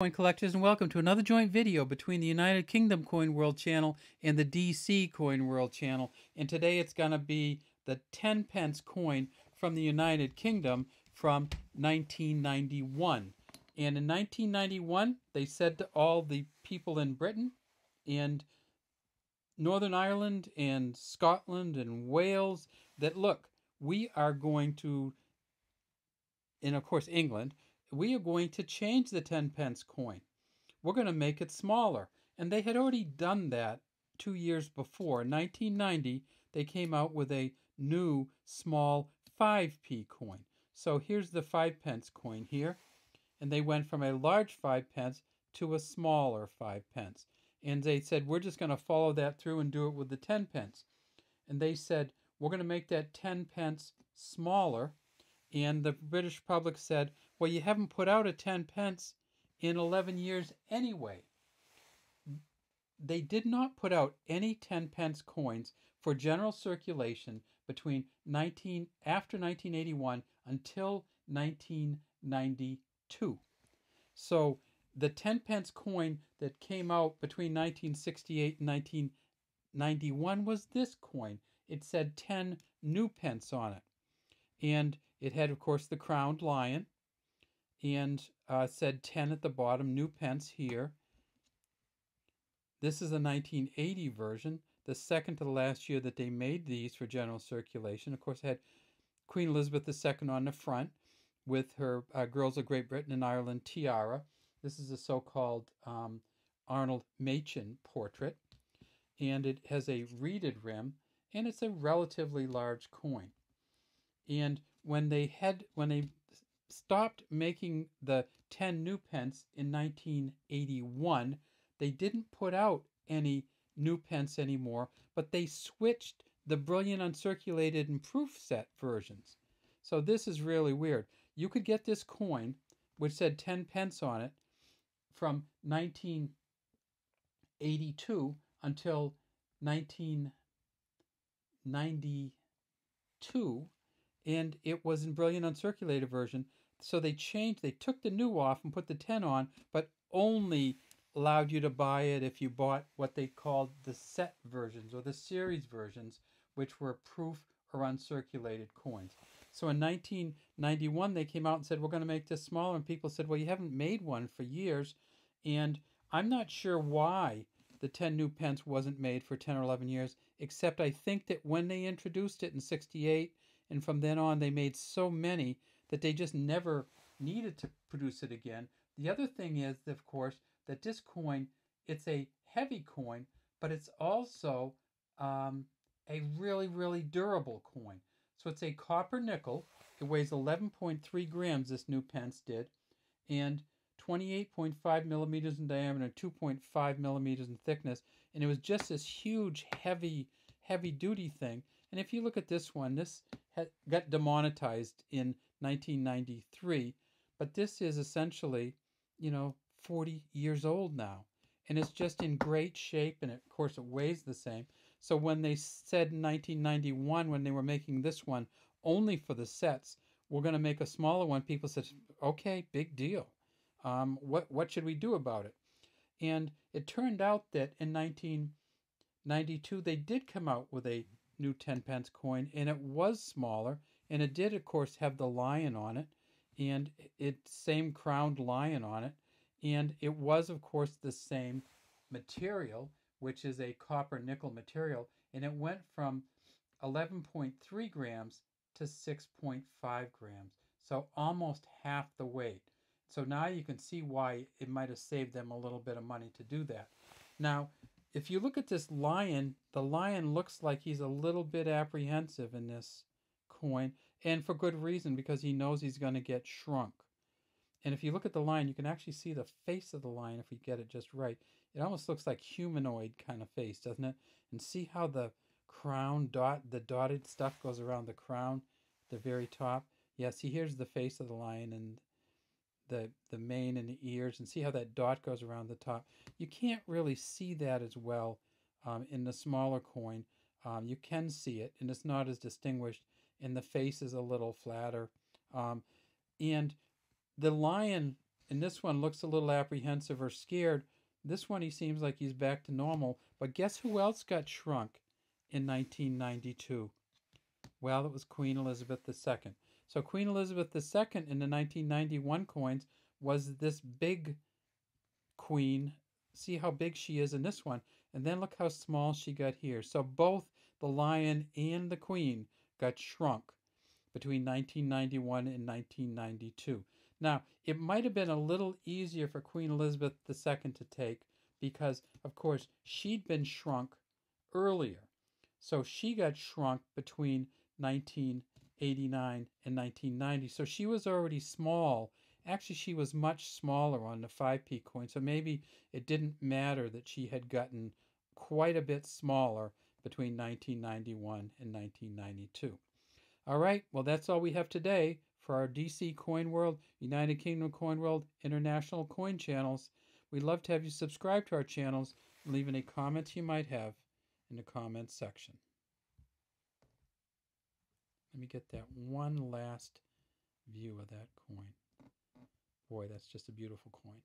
Coin collectors, and welcome to another joint video between the United Kingdom Coin World channel and the DC Coin World channel. And today it's going to be the 10 pence coin from the United Kingdom from 1991. And in 1991, they said to all the people in Britain and Northern Ireland and Scotland and Wales that, look, we are going to, and of course England, we are going to change the 10 pence coin. We're going to make it smaller. And they had already done that 2 years before. In 1990, they came out with a new small 5p coin. So here's the 5 pence coin here. And they went from a large 5 pence to a smaller 5 pence. And they said, we're just going to follow that through and do it with the 10 pence. And they said, we're going to make that 10 pence smaller. And the British public said, well, you haven't put out a 10 pence in 11 years anyway. They did not put out any 10 pence coins for general circulation between after 1981 until 1992. So the 10 pence coin that came out between 1968 and 1991 was this coin. It said 10 new pence on it. And it had, of course, the crowned lion, and said 10 at the bottom, new pence here. This is a 1980 version, the second to the last year that they made these for general circulation. Of course, it had Queen Elizabeth II on the front with her Girls of Great Britain and Ireland tiara. This is a so-called Arnold Machen portrait, and it has a reeded rim, and it's a relatively large coin. And when they stopped making the 10 new pence in 1981, they didn't put out any new pence anymore, but they switched the brilliant uncirculated and proof set versions. So this is really weird. You could get this coin, which said 10 pence on it, from 1982 until 1992, and it was in brilliant uncirculated version. So they took the new off and put the 10 on, but only allowed you to buy it if you bought what they called the set versions or the series versions, which were proof or uncirculated coins. So in 1991, they came out and said, we're going to make this smaller. And people said, well, you haven't made one for years. And I'm not sure why the 10 new pence wasn't made for 10 or 11 years, except I think that when they introduced it in 68, and from then on, they made so many that they just never needed to produce it again. The other thing is, of course, that this coin, it's a heavy coin, but it's also a really, really durable coin. So it's a copper nickel. It weighs 11.3 grams, this new pence did, and 28.5 millimeters in diameter, 2.5 millimeters in thickness. And it was just this huge, heavy-duty thing. And if you look at this one, this got demonetized in 1993, but this is essentially, 40 years old now. And it's just in great shape, and of course it weighs the same. So when they said in 1991, when they were making this one only for the sets, we're going to make a smaller one, people said, okay, big deal. What should we do about it? And it turned out that in 1992, they did come out with a new 10 pence coin, and it was smaller, and it did, of course, have the lion on it, and same crowned lion on it, and it was, of course, the same material, which is a copper nickel material, and it went from 11.3 grams to 6.5 grams, so almost half the weight. So now you can see why it might have saved them a little bit of money to do that. Now, if you look at this lion, the lion looks like he's a little bit apprehensive in this coin, and for good reason, because he knows he's going to get shrunk. And if you look at the lion, you can actually see the face of the lion if we get it just right. It almost looks like humanoid kind of face, doesn't it? And see how the crown the dotted stuff goes around the crown, the very top. Yeah, see, here's the face of the lion and the mane and the ears, and see how that dot goes around the top. You can't really see that as well in the smaller coin. You can see it, and it's not as distinguished, and the face is a little flatter. And the lion And this one looks a little apprehensive or scared. This one, he seems like he's back to normal. But guess who else got shrunk in 1992? Well, it was Queen Elizabeth II. So Queen Elizabeth II in the 1991 coins was this big queen. See how big she is in this one. And then look how small she got here. So both the lion and the queen got shrunk between 1991 and 1992. Now, it might have been a little easier for Queen Elizabeth II to take because, of course, she'd been shrunk earlier. So she got shrunk between 1989 and 1990. So she was already small. Actually, she was much smaller on the 5p coin. So maybe it didn't matter that she had gotten quite a bit smaller between 1991 and 1992. All right, well, that's all we have today for our DC Coin World, United Kingdom Coin World, International Coin channels. We'd love to have you subscribe to our channels and leave any comments you might have in the comments section. Let me get that one last view of that coin. Boy, that's just a beautiful coin.